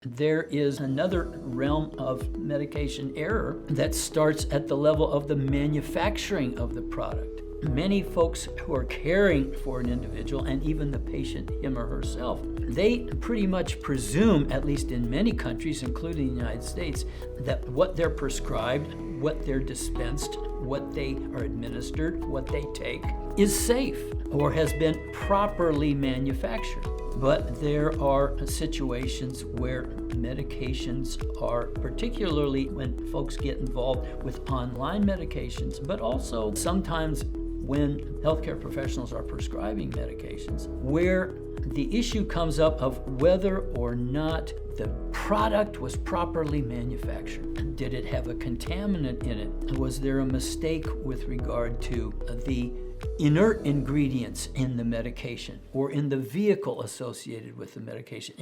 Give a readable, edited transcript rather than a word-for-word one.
There is another realm of medication error that starts at the level of the manufacturing of the product. Many folks who are caring for an individual, and even the patient, him or herself, they pretty much presume, at least in many countries, including the United States, that what they're prescribed, what they're dispensed, what they are administered, what they take, is safe or has been properly manufactured. But there are situations where medications are, particularly when folks get involved with online medications, but also sometimes when healthcare professionals are prescribing medications, where the issue comes up of whether or not the product was properly manufactured. Did it have a contaminant in it? Was there a mistake with regard to the inert ingredients in the medication or in the vehicle associated with the medication?